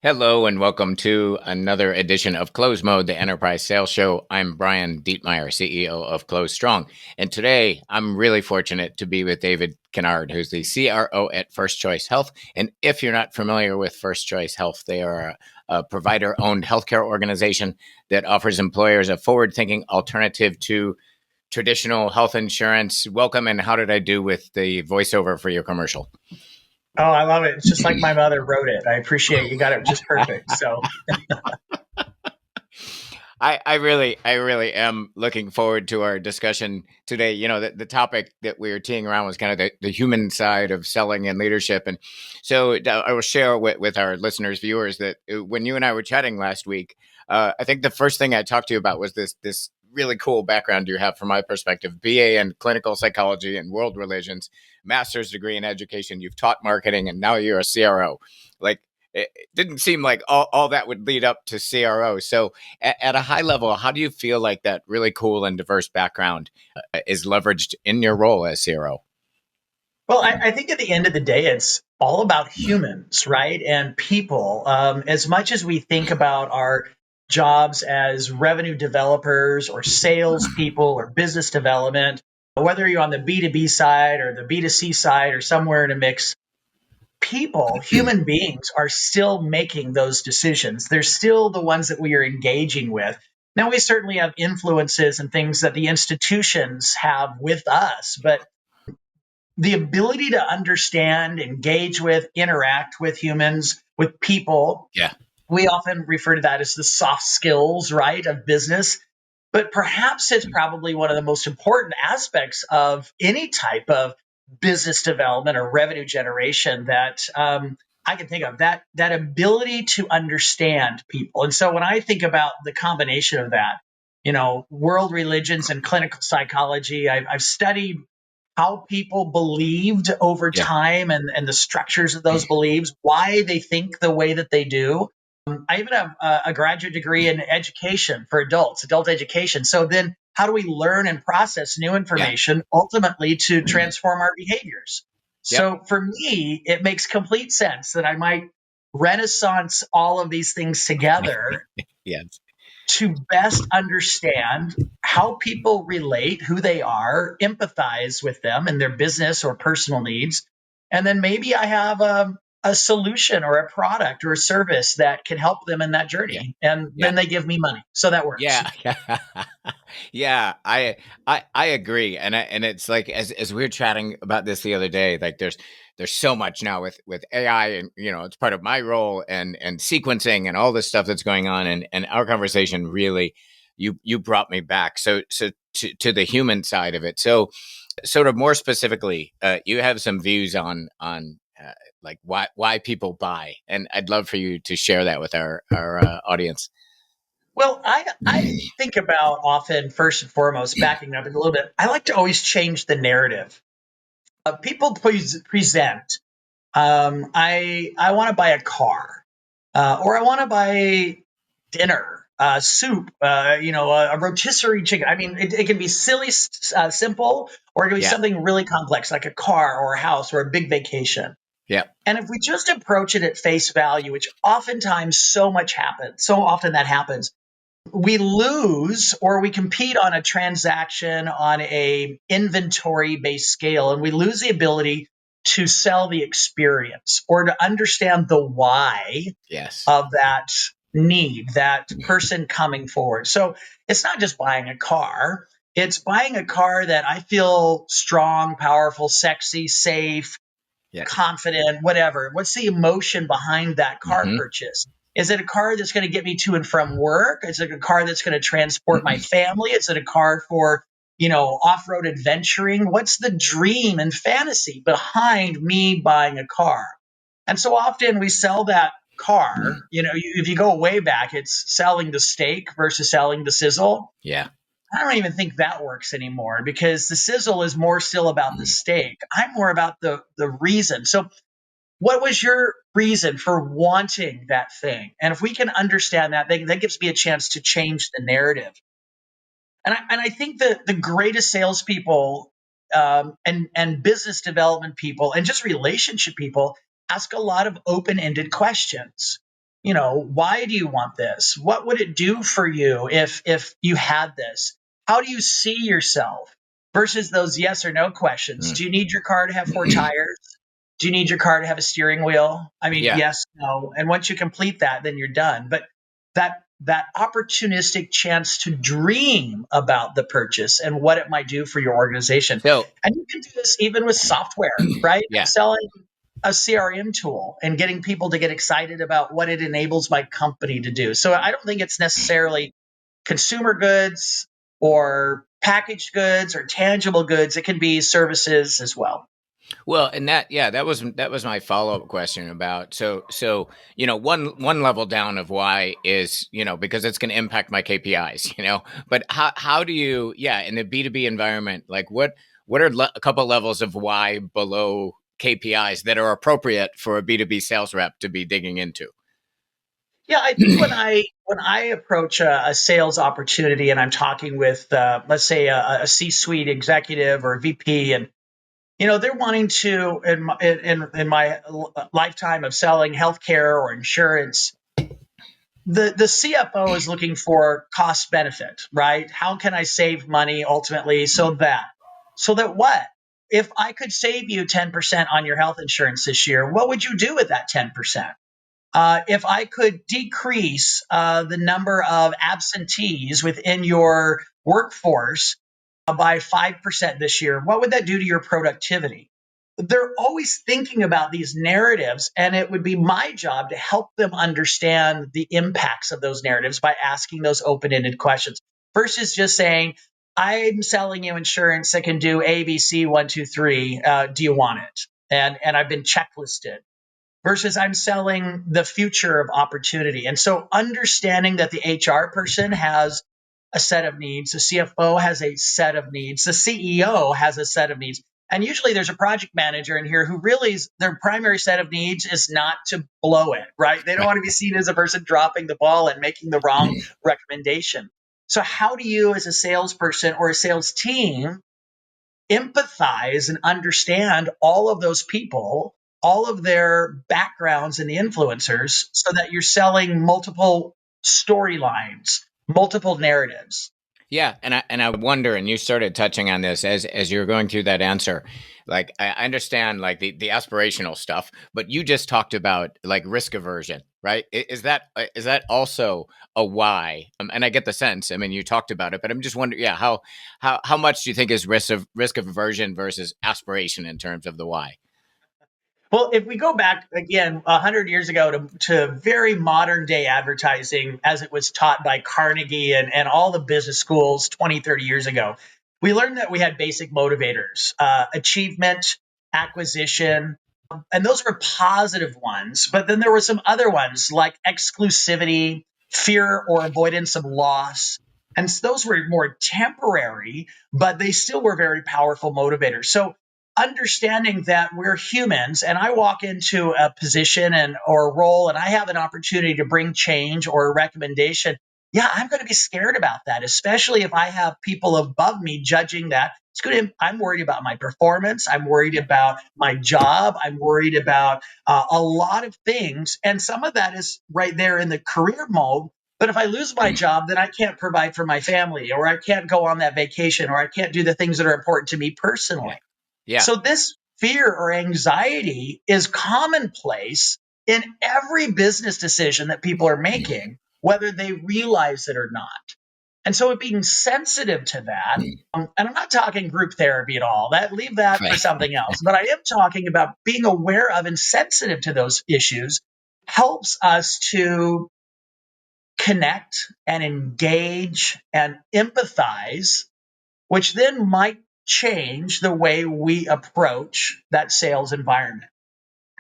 Hello and welcome to another edition of Close Mode, the Enterprise Sales Show. I'm Brian Dietmeyer, CEO of Close Strong. And today I'm really fortunate to be with David Kennard, who's the CRO at First Choice Health. And if you're not familiar with First Choice Health, they are a provider-owned healthcare organization that offers employers a forward-thinking alternative to traditional health insurance. Welcome, and how did I do with the voiceover for your commercial? Oh, I love it. It's just like my mother wrote it. I appreciate you got it just perfect. So, I really am looking forward to our discussion today. You know, the topic that we were teeing around was kind of the human side of selling and leadership. And so I will share with our listeners, viewers, that when you and I were chatting last week, I think the first thing I talked to you about was this really cool background you have from my perspective, BA in clinical psychology and world religions, master's degree in education. You've taught marketing and now you're a CRO. Like, it didn't seem like all that would lead up to CRO. So at a high level, how do you feel like that really cool and diverse background is leveraged in your role as CRO? well, I think at the end of the day, it's all about humans, right? And people. As much as we think about our jobs as revenue developers or salespeople or business development, whether you're on the B2B side or the B2C side or somewhere in a mix, people, human beings, are still making those decisions. They're still the ones that we are engaging with. Now, we certainly have influences and things that the institutions have with us, but the ability to understand, engage with, interact with humans, with people, Yeah. we often refer to that as the soft skills, right, of business. But perhaps it's probably one of the most important aspects of any type of business development or revenue generation that I can think of, that ability to understand people. And so when I think about the combination of that, world religions and clinical psychology, I've studied how people believed over Yeah. time and the structures of those beliefs, why they think the way that they do. I even have a graduate degree in education for adults, adult education. So then, how do we learn and process new Yeah. information ultimately to transform our behaviors? Yep. So for me, it makes complete sense that I might renaissance all of these things together Yeah. to best understand how people relate, who they are, empathize with them and their business or personal needs. And then maybe I have a solution or a product or a service that can help them in that Yeah. journey. And Yeah. then they give me money. So that works. Yeah. Yeah. I agree. And it's like as we were chatting about this the other day, like there's so much now with AI, and it's part of my role and sequencing and all this stuff that's going on, and our conversation really you brought me back so to the human side of it. So sort of more specifically, you have some views on like why people buy, and I'd love for you to share that with our audience. Well, I think about often, first and foremost, backing up a little bit, I like to always change the narrative. People present, I want to buy a car, or I want to buy dinner, soup, a rotisserie chicken. I mean, it can be silly, simple, or it can be Yeah. something really complex, like a car or a house or a big vacation. Yeah. And if we just approach it at face value, which oftentimes so often that happens, we lose or we compete on a transaction on a inventory based scale, and we lose the ability to sell the experience or to understand the why Yes. of that need, that person coming forward. So it's not just buying a car, it's buying a car that I feel strong, powerful, sexy, safe, Yeah. confident, whatever. What's the emotion behind that car Hmm. purchase? Is it a car that's going to get me to and from work? Is it a car that's going to transport my family? Is it a car for, off-road adventuring? What's the dream and fantasy behind me buying a car? And so often we sell that car, if you go way back, it's selling the steak versus selling the sizzle. Yeah. I don't even think that works anymore because the sizzle is more still about the steak. I'm more about the reason. So what was your reason for wanting that thing? And if we can understand that, that gives me a chance to change the narrative. And I think that the greatest salespeople and business development people and just relationship people ask a lot of open-ended questions. why do you want this? What would it do for you if you had this? How do you see yourself? Versus those yes or no questions. Mm. Do you need your car to have four tires? Do you need your car to have a steering wheel? I mean, Yeah. yes, no. And once you complete that, then you're done. But that opportunistic chance to dream about the purchase and what it might do for your organization. So, And you can do this even with software, right? I'm yeah. selling a CRM tool and getting people to get excited about what it enables my company to do. So I don't think it's necessarily consumer goods or packaged goods or tangible goods. It can be services as well. Well, and that was my follow up question about one level down of why is because it's going to impact my KPIs, but how do you in the B2B environment, like what are a couple levels of why below KPIs that are appropriate for a B2B sales rep to be digging into? Yeah, I think when I approach a sales opportunity and I'm talking with let's say a C-suite executive or a VP, and they're wanting to in my lifetime of selling healthcare or insurance, the CFO is looking for cost benefit, right? How can I save money ultimately so that what? If I could save you 10% on your health insurance this year, what would you do with that 10%? If I could decrease the number of absentees within your workforce by 5% this year, what would that do to your productivity? They're always thinking about these narratives, and it would be my job to help them understand the impacts of those narratives by asking those open ended questions versus just saying, I'm selling you insurance that can do A, B, C, one, two, three. Do you want it? And I've been checklisted versus I'm selling the future of opportunity. And so understanding that the HR person has a set of needs, the CFO has a set of needs, the CEO has a set of needs. And usually there's a project manager in here who really their primary set of needs is not to blow it, right? They don't want to be seen as a person dropping the ball and making the wrong recommendation. So how do you as a salesperson or a sales team empathize and understand all of those people, all of their backgrounds and the influencers, so that you're selling multiple storylines, multiple narratives? Yeah, and I wonder, and you started touching on this as you're going through that answer. Like I understand like the aspirational stuff, but you just talked about like risk aversion, right? Is that also a why? And I get the sense. I mean, you talked about it, but I'm just wondering, how much do you think is risk of aversion versus aspiration in terms of the why? Well, if we go back again 100 years ago to very modern day advertising as it was taught by Carnegie and all the business schools 20, 30 years ago, we learned that we had basic motivators, achievement, acquisition, and those were positive ones. But then there were some other ones like exclusivity, fear or avoidance of loss. And those were more temporary, but they still were very powerful motivators. So understanding that we're humans and I walk into a position and or a role and I have an opportunity to bring change or a recommendation, yeah, I'm going to be scared about that, especially if I have people above me judging that. It's good. I'm worried about my performance. I'm worried about my job. I'm worried about a lot of things. And some of that is right there in the career mode. But if I lose my job, then I can't provide for my family, or I can't go on that vacation, or I can't do the things that are important to me Yeah, personally. yeah, So this fear or anxiety is commonplace in every business decision that people are making, whether they realize it or not. And so being sensitive to that, and I'm not talking group therapy at all, that leave that for right. something else, but I am talking about being aware of and sensitive to those issues helps us to connect and engage and empathize, which then might change the way we approach that sales environment.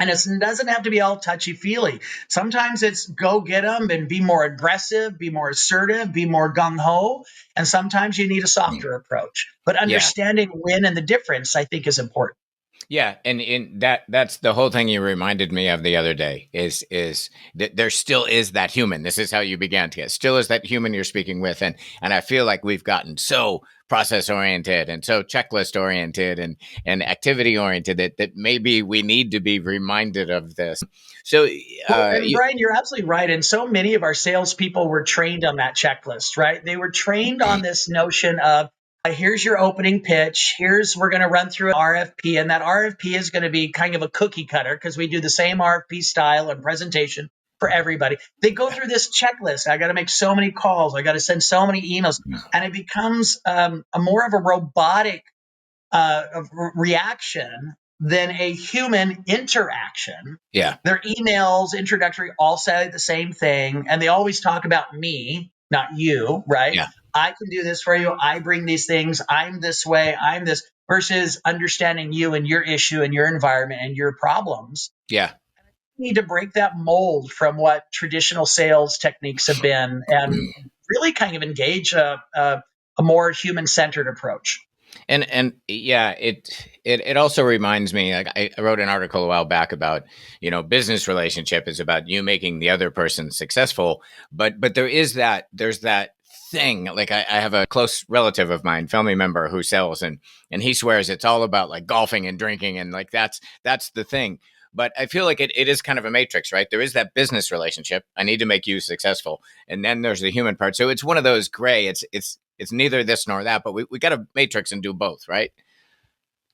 And it doesn't have to be all touchy feely. Sometimes it's go get them and be more aggressive, be more assertive, be more gung ho. And sometimes you need a softer approach. But Yeah. understanding when and the difference, I think, is important. Yeah, and in that's the whole thing you reminded me of the other day is that there still is that human. This is how you began to get still is that human you're speaking with, and I feel like we've gotten so process oriented and so checklist oriented and activity oriented that maybe we need to be reminded of this. So Well, and you Brian, you're absolutely right. And so many of our salespeople were trained on that checklist, right? They were trained on this notion of here's your opening pitch. We're going to run through an RFP, and that RFP is going to be kind of a cookie cutter because we do the same RFP style and presentation for everybody. They go through this checklist. I got to make so many calls. I got to send so many emails. And it becomes a more of a robotic reaction than a human interaction. yeah Their emails, introductory, all say the same thing. And they always talk about me, not you, right? yeah I can do this for you. I bring these things. I'm this way. I'm this versus understanding you and your issue and your environment and your problems. yeah We need to break that mold from what traditional sales techniques have been and really kind of engage a more human centered approach. and yeah it also reminds me, like I wrote an article a while back about, business relationship is about you making the other person successful, but there's that thing, like I have a close relative of mine, family member, who sells, and he swears it's all about like golfing and drinking, and like that's the thing. But I feel like it is kind of a matrix, right? There is that business relationship. I need to make you successful. And then there's the human part. So it's one of those gray. It's neither this nor that, but we got to matrix and do both, right?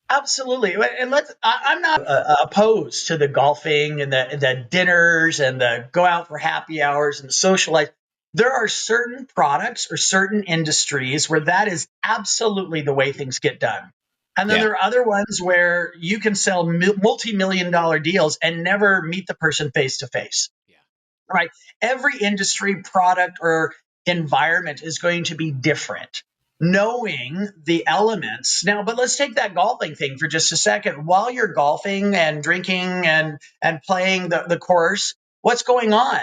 Absolutely, and I'm not opposed to the golfing and the dinners and the go out for happy hours and the social life. There are certain products or certain industries where that is absolutely the way things get done, and then Yeah. there are other ones where you can sell multi-million-dollar deals and never meet the person face to face. Yeah. Right? Every industry, product, or environment is going to be different. Knowing the elements now, but let's take that golfing thing for just a second. While you're golfing and drinking and playing the course, what's going on?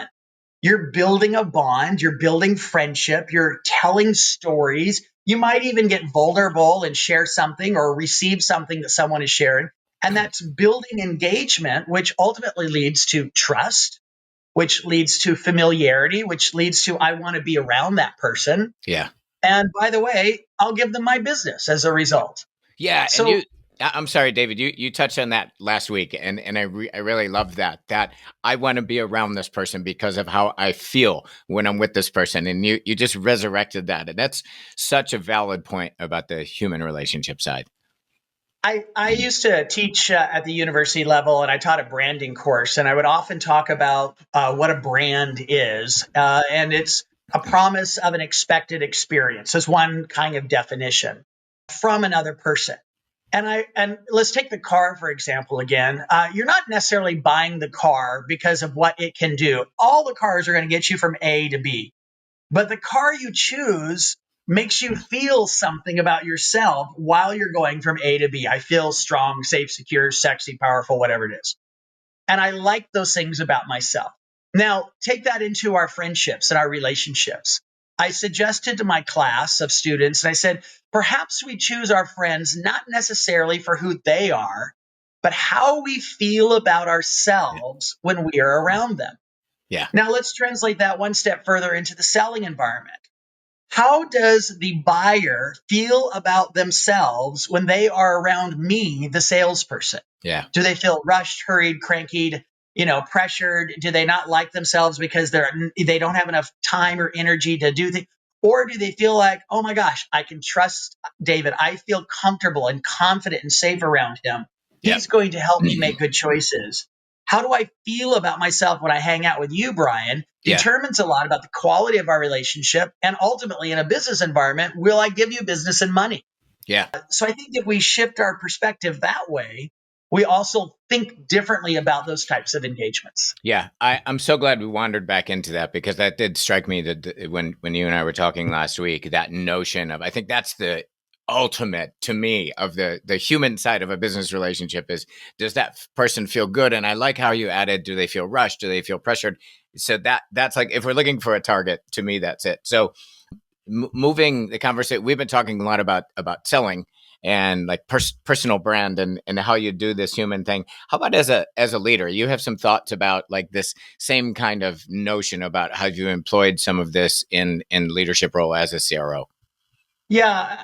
You're building a bond, you're building friendship, you're telling stories. You might even get vulnerable and share something or receive something that someone is sharing. And that's building engagement, which ultimately leads to trust, which leads to familiarity, which leads to I want to be around that person. Yeah. And by the way, I'll give them my business as a result. Yeah, and So I'm sorry, David. You touched on that last week, and I really love that. That I want to be around this person because of how I feel when I'm with this person, and you just resurrected that, and that's such a valid point about the human relationship side. I used to teach at the university level, and I taught a branding course, and I would often talk about what a brand is, and it's a promise of an expected experience. Is one kind of definition from another person. And let's take the car for example again. You're not necessarily buying the car because of what it can do. All the cars are going to get you from A to B. But the car you choose makes you feel something about yourself while you're going from A to B. I feel strong, safe, secure, sexy, powerful, whatever it is. And I like those things about myself. Now, take that into our friendships and our relationships. I suggested to my class of students, and I said, perhaps we choose our friends not necessarily for who they are, but how we feel about ourselves when we are around them. Yeah. Now, let's translate that one step further into the selling environment. How does the buyer feel about themselves when they are around me, the salesperson? Yeah. Do they feel rushed, hurried, crankied, pressured? Do they not like themselves because they don't have enough time or energy to do things? Or do they feel like, oh my gosh, I can trust David. I feel comfortable and confident and safe around him. Yeah. He's going to help me make good choices. How do I feel about myself when I hang out with you, Brian? Yeah. Determines a lot about the quality of our relationship. And ultimately, in a business environment, will I give you business and money? Yeah. So I think if we shift our perspective that way, we also think differently about those types of engagements. Yeah, I'm so glad we wandered back into that, because that did strike me that when you and I were talking last week, that notion of, I think that's the ultimate to me of the human side of a business relationship is, does that person feel good? And I like how you added, do they feel rushed? Do they feel pressured? So that's like, if we're looking for a target, to me, that's it. So moving the conversation, we've been talking a lot about selling, and like personal brand and how you do this human thing. How about as a leader? You have some thoughts about like this same kind of notion about how you employed some of this in leadership role as a CRO. Yeah,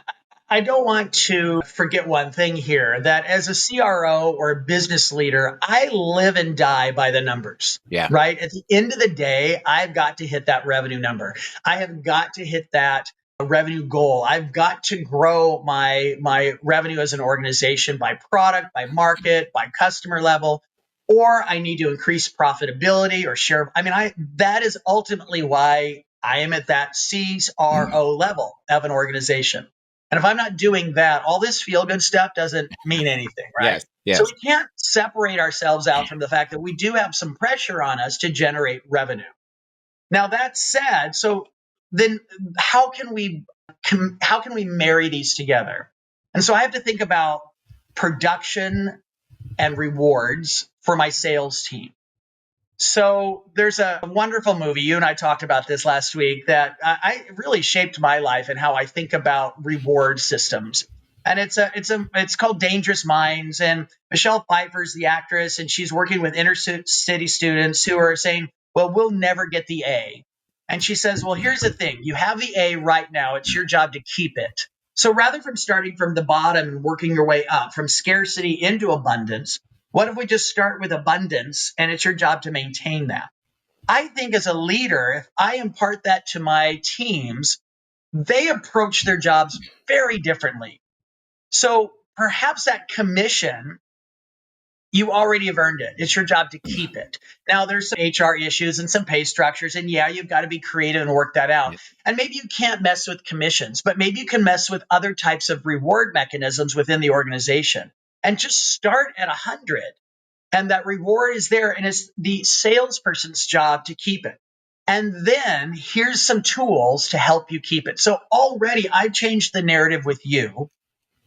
I don't want to forget one thing here that as a CRO or a business leader, I live and die by the numbers, Yeah. right? At the end of the day, I've got to hit that revenue number. I have got to hit that revenue goal. I've got to grow my revenue as an organization by product, by market, by customer level, or I need to increase profitability or share. I mean, I that is ultimately why I am at that CRO level of an organization. And if I'm not doing that, all this feel good stuff doesn't mean anything, right? Yes. So Yes. we can't separate ourselves out from the fact that we do have some pressure on us to generate revenue. Now that said, so then how can we marry these together? And so I have to think about production and rewards for my sales team. So there's a wonderful movie. You and I talked about this last week that I really shaped my life and how I think about reward systems. And it's called Dangerous Minds. And Michelle Pfeiffer's the actress, and she's working with inner city students who are saying, "Well, we'll never get the A." And she says, "Well, here's the thing: you have the A right now. It's your job to keep it." So rather from starting from the bottom and working your way up from scarcity into abundance, what if we just start with abundance and it's your job to maintain that? I think as a leader, if I impart that to my teams, they approach their jobs very differently. So perhaps that commission, you already have earned it. It's your job to keep it. Now, there's some HR issues and some pay structures, and yeah, you've got to be creative and work that out. Yeah. And maybe you can't mess with commissions, but maybe you can mess with other types of reward mechanisms within the organization and just start at 100. And that reward is there, and it's the salesperson's job to keep it. And then here's some tools to help you keep it. So already I've changed the narrative with you.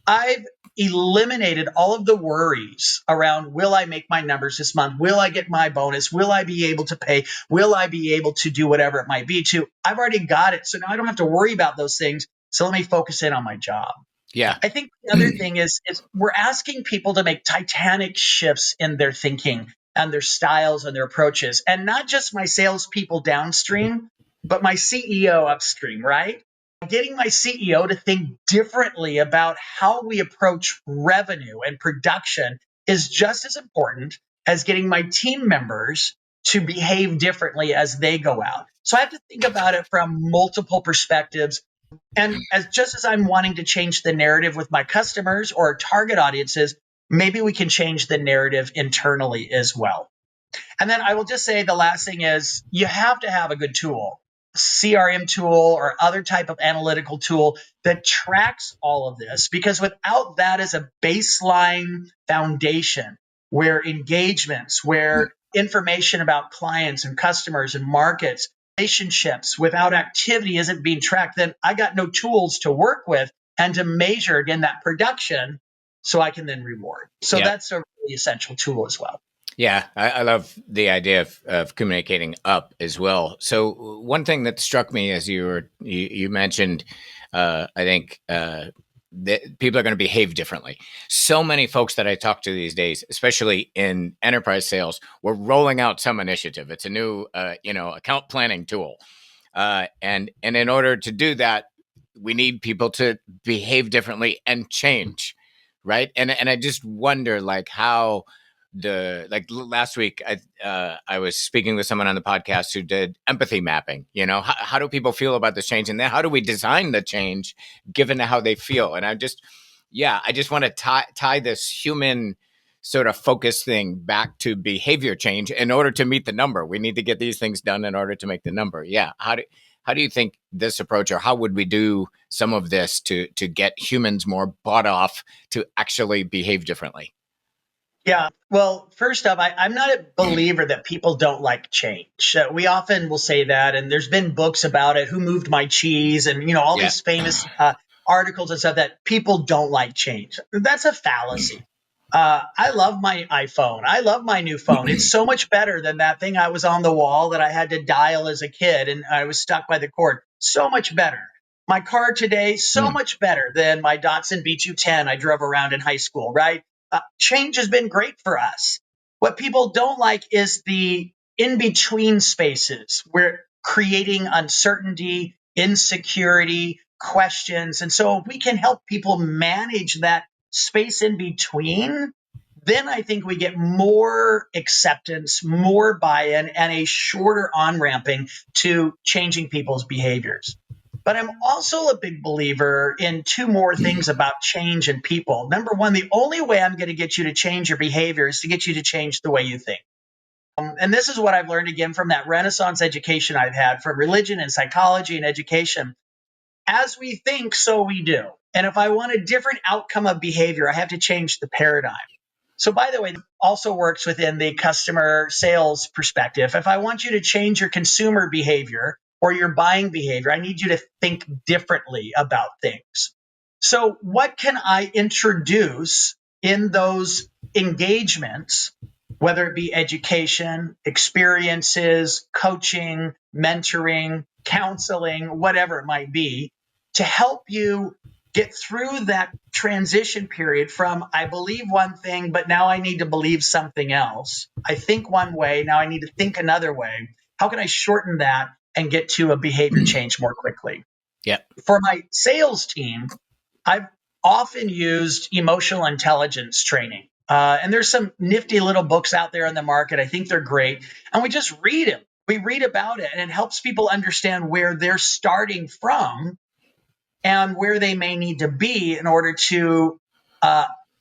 I've eliminated all of the worries around, will I make my numbers this month? Will I get my bonus? Will I be able to pay? Will I be able to do whatever it might be to? I've already got it. So now I don't have to worry about those things. So let me focus in on my job. Yeah. I think the other thing is we're asking people to make titanic shifts in their thinking and their styles and their approaches, and not just my salespeople downstream, but my CEO upstream, right? Getting my CEO to think differently about how we approach revenue and production is just as important as getting my team members to behave differently as they go out. So I have to think about it from multiple perspectives, and as I'm wanting to change the narrative with my customers or target audiences, maybe we can change the narrative internally as well. And then I will just say the last thing is you have to have a good tool, CRM tool or other type of analytical tool that tracks all of this, because without that as a baseline foundation where engagements, where information about clients and customers and markets, relationships without activity isn't being tracked, then I got no tools to work with and to measure again that production so I can then reward. So Yeah. that's a really essential tool as well. Yeah, I love the idea of communicating up as well. So one thing that struck me as you mentioned, I think that people are going to behave differently. So many folks that I talk to these days, especially in enterprise sales, we're rolling out some initiative. It's a new, account planning tool, and in order to do that, we need people to behave differently and change, right? And I just wonder, like how last week I was speaking with someone on the podcast who did empathy mapping. How do people feel about this change, and then how do we design the change given how they feel? And I just want to tie this human sort of focus thing back to behavior change. In order to meet the number, we need to get these things done in order to make the number. Yeah, how do you think this approach, or how would we do some of this to get humans more bought off to actually behave differently? Yeah. Well, first up, I'm not a believer that people don't like change. We often will say that, and there's been books about it. Who moved my cheese? And all Yeah. these famous articles and stuff that people don't like change. That's a fallacy. I love my iPhone. I love my new phone. It's so much better than that thing I was on the wall that I had to dial as a kid, and I was stuck by the cord. So much better. My car today, so much better than my Datsun B210 I drove around in high school, right? Change has been great for us. What people don't like is the in between spaces. We're creating uncertainty, insecurity, questions. And so, if we can help people manage that space in between, then I think we get more acceptance, more buy in, and a shorter on ramping to changing people's behaviors. But I'm also a big believer in two more things about change and people. Number one, the only way I'm going to get you to change your behavior is to get you to change the way you think. And this is what I've learned again from that Renaissance education I've had from religion and psychology and education. As we think, so we do. And if I want a different outcome of behavior, I have to change the paradigm. So, by the way, it also works within the customer sales perspective. If I want you to change your consumer behavior or your buying behavior, I need you to think differently about things. So, what can I introduce in those engagements, whether it be education, experiences, coaching, mentoring, counseling, whatever it might be, to help you get through that transition period from I believe one thing, but now I need to believe something else. I think one way, now I need to think another way. How can I shorten that and get to a behavior change more quickly? Yeah. For my sales team, I've often used emotional intelligence training. And there's some nifty little books out there in the market. I think they're great. And we just read them. We read about it, and it helps people understand where they're starting from and where they may need to be in order to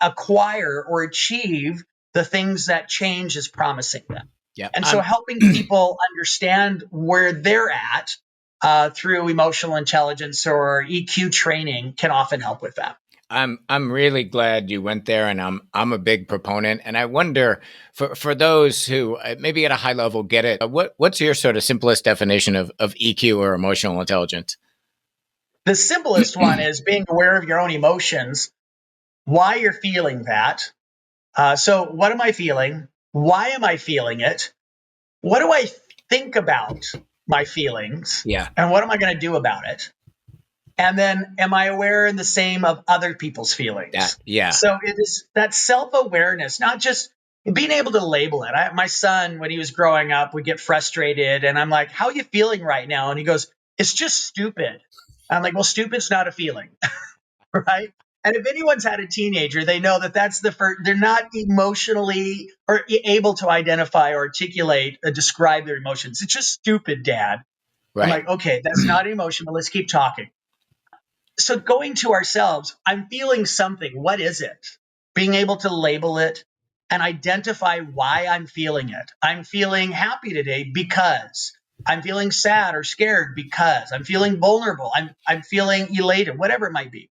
acquire or achieve the things that change is promising them. Yeah. And so helping people understand where they're at through emotional intelligence or EQ training can often help with that. I'm really glad you went there, and I'm a big proponent. And I wonder for those who maybe at a high level get it, what's your sort of simplest definition of EQ or emotional intelligence? The simplest one is being aware of your own emotions, why you're feeling that. So, what am I feeling? Why am I feeling it? What do I think about my feelings? Yeah. And what am I going to do about it? And then, am I aware in the same of other people's feelings? Yeah. So, it is that self awareness, not just being able to label it. My son, when he was growing up, would get frustrated. And I'm like, how are you feeling right now? And he goes, it's just stupid. I'm like, well, stupid's not a feeling, right? And if anyone's had a teenager, they know that that's the first, they're not emotionally or able to identify or articulate or describe their emotions. It's just stupid, Dad. Right. I'm like, okay, that's not emotion, but let's keep talking. So going to ourselves, I'm feeling something. What is it? Being able to label it and identify why I'm feeling it. I'm feeling happy today because I'm feeling sad or scared because I'm feeling vulnerable. I'm feeling elated, whatever it might be.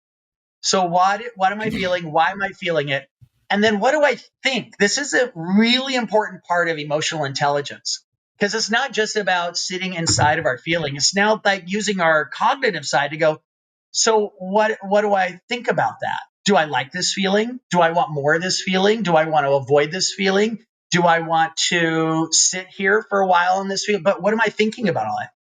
So what am I feeling? Why am I feeling it? And then what do I think? This is a really important part of emotional intelligence because it's not just about sitting inside of our feeling. It's now like using our cognitive side to go, so what do I think about that? Do I like this feeling? Do I want more of this feeling? Do I want to avoid this feeling? Do I want to sit here for a while in this feeling? But what am I thinking about all that?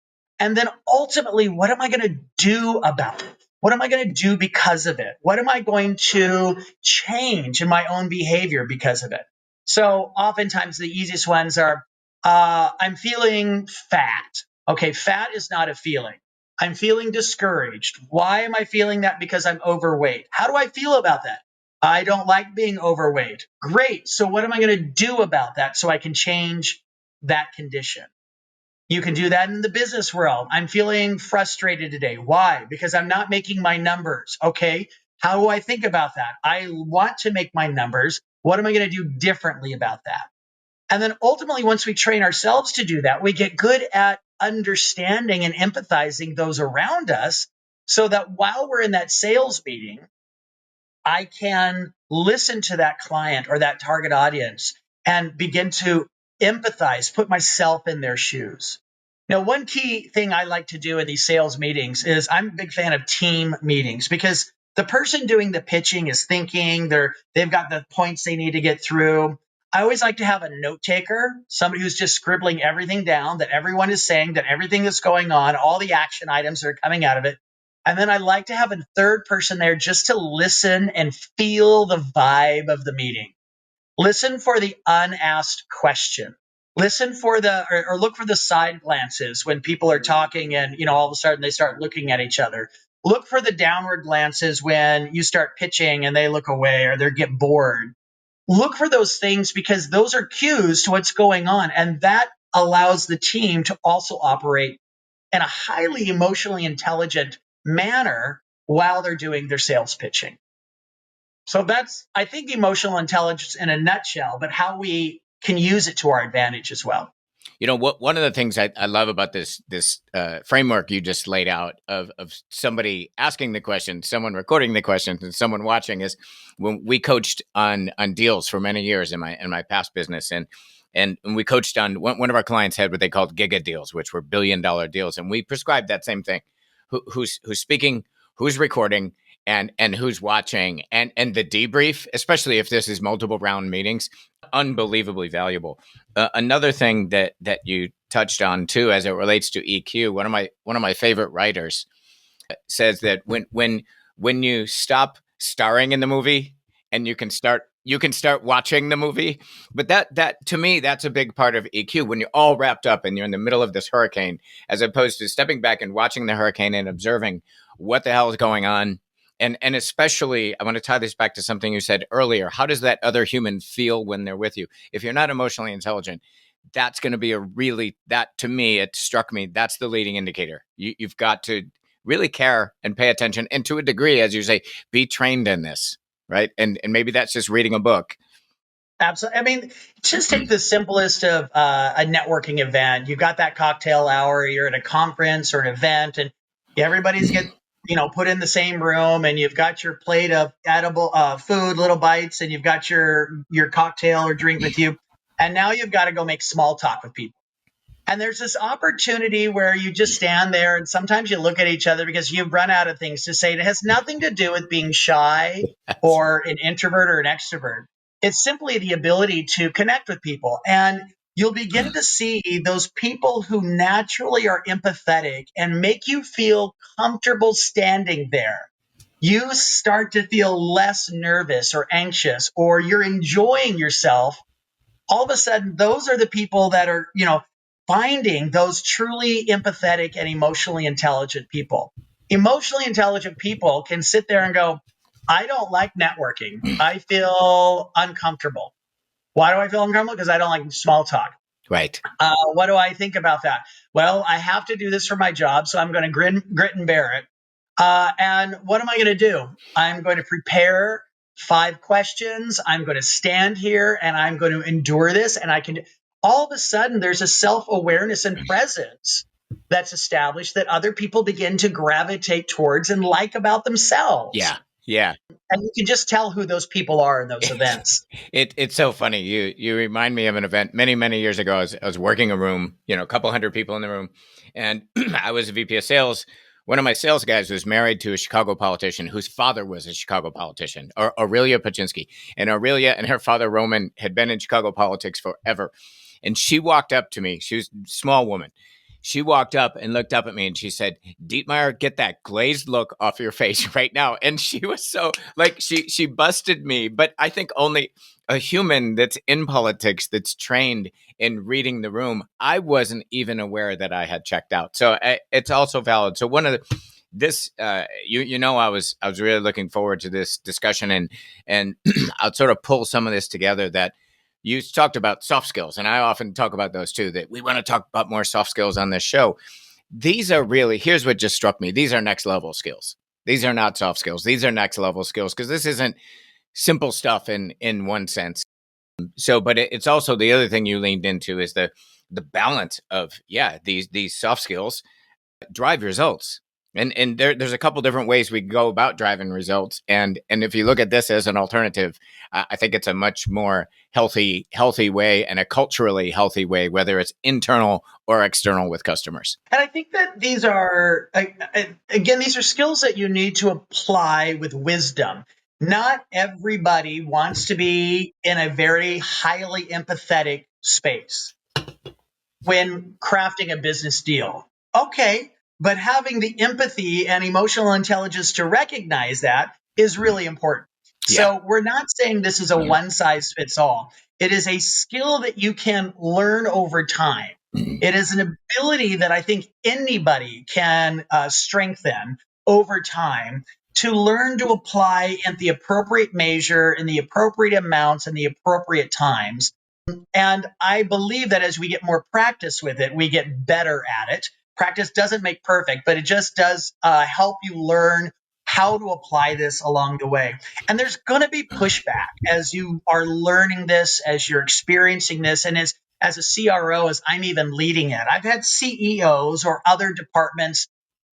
And then ultimately, what am I going to do about it? What am I going to do because of it? What am I going to change in my own behavior because of it? So oftentimes the easiest ones are, I'm feeling fat. Okay, fat is not a feeling. I'm feeling discouraged. Why am I feeling that? Because I'm overweight. How do I feel about that? I don't like being overweight. Great. So what am I going to do about that so I can change that condition? You can do that in the business world. I'm feeling frustrated today. Why? Because I'm not making my numbers. Okay. How do I think about that? I want to make my numbers. What am I going to do differently about that? And then ultimately, once we train ourselves to do that, we get good at understanding and empathizing those around us so that while we're in that sales meeting, I can listen to that client or that target audience and begin to empathize, put myself in their shoes. Now, one key thing I like to do in these sales meetings is I'm a big fan of team meetings because the person doing the pitching is thinking, they've got the points they need to get through. I always like to have a note taker, somebody who's just scribbling everything down that everyone is saying, that everything that's going on, all the action items that are coming out of it. And then I like to have a third person there just to listen and feel the vibe of the meeting. Listen for the unasked question. Listen for or look for the side glances when people are talking and, all of a sudden they start looking at each other. Look for the downward glances when you start pitching and they look away or they get bored. Look for those things because those are cues to what's going on. And that allows the team to also operate in a highly emotionally intelligent manner while they're doing their sales pitching. So that's, I think, emotional intelligence in a nutshell, but how we can use it to our advantage as well. What one of the things I love about this framework you just laid out of somebody asking the question, someone recording the questions, and someone watching is when we coached on deals for many years in my past business, and we coached on one of our clients had what they called giga deals, which were $1 billion deals, and we prescribed that same thing: who's speaking, who's recording, and who's watching, and the debrief, especially if this is multiple round meetings, unbelievably valuable. Another thing that you touched on too, as it relates to EQ, one of my favorite writers says that when you stop starring in the movie and you can start watching the movie. But that to me, that's a big part of EQ, when you're all wrapped up and you're in the middle of this hurricane, as opposed to stepping back and watching the hurricane and observing what the hell is going on. And especially, I want to tie this back to something you said earlier. How does that other human feel when they're with you? If you're not emotionally intelligent, that's going to be that to me, it struck me, that's the leading indicator. You've got to really care and pay attention. And to a degree, as you say, be trained in this, right? And maybe that's just reading a book. Absolutely. I mean, just take the simplest of a networking event. You've got that cocktail hour, you're at a conference or an event, and everybody's put in the same room, and you've got your plate of edible food, little bites, and you've got your cocktail or drink with you. And now you've got to go make small talk with people. And there's this opportunity where you just stand there and sometimes you look at each other because you've run out of things to say. It has nothing to do with being shy or an introvert or an extrovert. It's simply the ability to connect with people. And you'll begin to see those people who naturally are empathetic and make you feel comfortable standing there. You start to feel less nervous or anxious, or you're enjoying yourself. All of a sudden, those are the people that are, finding those truly empathetic and emotionally intelligent people. Emotionally intelligent people can sit there and go, I don't like networking. I feel uncomfortable. Why do I feel uncomfortable? Because I don't like small talk. Right. What do I think about that? Well, I have to do this for my job, so I'm going to grit and bear it. And what am I going to do? I'm going to prepare 5 questions. I'm going to stand here and I'm going to endure this. And all of a sudden, there's a self-awareness and presence that's established that other people begin to gravitate towards and like about themselves. Yeah. Yeah. And you can just tell who those people are in those events. It's so funny. You remind me of an event many years ago. I was working a room, a couple hundred people in the room, and I was a VP of sales. One of my sales guys was married to a Chicago politician whose father was a Chicago politician, Aurelia Paczynski. And Aurelia and her father, Roman, had been in Chicago politics forever. And she walked up to me. She was a small woman. She walked up and looked up at me and she said, Dietmar, get that glazed look off your face right now. And she was so she busted me. But I think only a human that's in politics, that's trained in reading the room, I wasn't even aware that I had checked out. So it's also valid. So one of this, I was really looking forward to this discussion, and I'll sort of pull some of this together. That you talked about soft skills, and I often talk about those too, that we want to talk about more soft skills on this show. These are really, here's what just struck me. These are next level skills. These are not soft skills. These are next level skills, because this isn't simple stuff in one sense. So, but it's also the other thing you leaned into is the balance of, these soft skills drive results. And there's a couple different ways we go about driving results. And if you look at this as an alternative, I think it's a much more healthy way, and a culturally healthy way, whether it's internal or external with customers. And I think that these are, again, these are skills that you need to apply with wisdom. Not everybody wants to be in a very highly empathetic space when crafting a business deal. Okay, but having the empathy and emotional intelligence to recognize that is really important. Yeah. So we're not saying this is a one size fits all. It is a skill that you can learn over time. It is an ability that I think anybody can strengthen over time to learn to apply in the appropriate measure, in the appropriate amounts, and the appropriate times. And I believe that as we get more practice with it, we get better at it. Practice doesn't make perfect, but it just does help you learn how to apply this along the way. And there's going to be pushback as you are learning this, as you're experiencing this, and as a CRO, as I'm even leading it. I've had CEOs or other departments,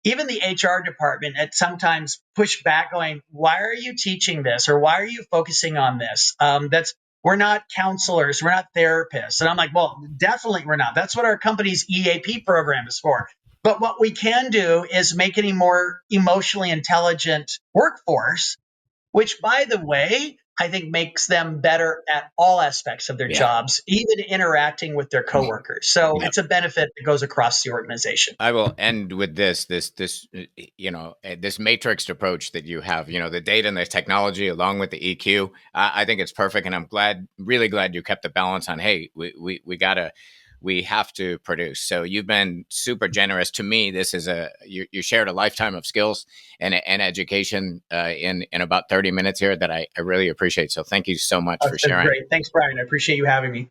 even the HR department, at sometimes push back, going, "Why are you teaching this, or why are you focusing on this? That's We're not counselors, we're not therapists." And I'm like, "Well, definitely we're not. That's what our company's EAP program is for." But what we can do is make it a more emotionally intelligent workforce, which, by the way, I think makes them better at all aspects of their Yeah. jobs, even interacting with their coworkers. So Yeah. it's a benefit that goes across the organization. I will end with this matrixed approach that you have, the data and the technology along with the EQ. I think it's perfect. And I'm really glad you kept the balance on, hey, we have to produce. So you've been super generous to me. This is you shared a lifetime of skills and education in about 30 minutes here that I really appreciate. So thank you so much for That's been sharing. great. Thanks, Brian. I appreciate you having me.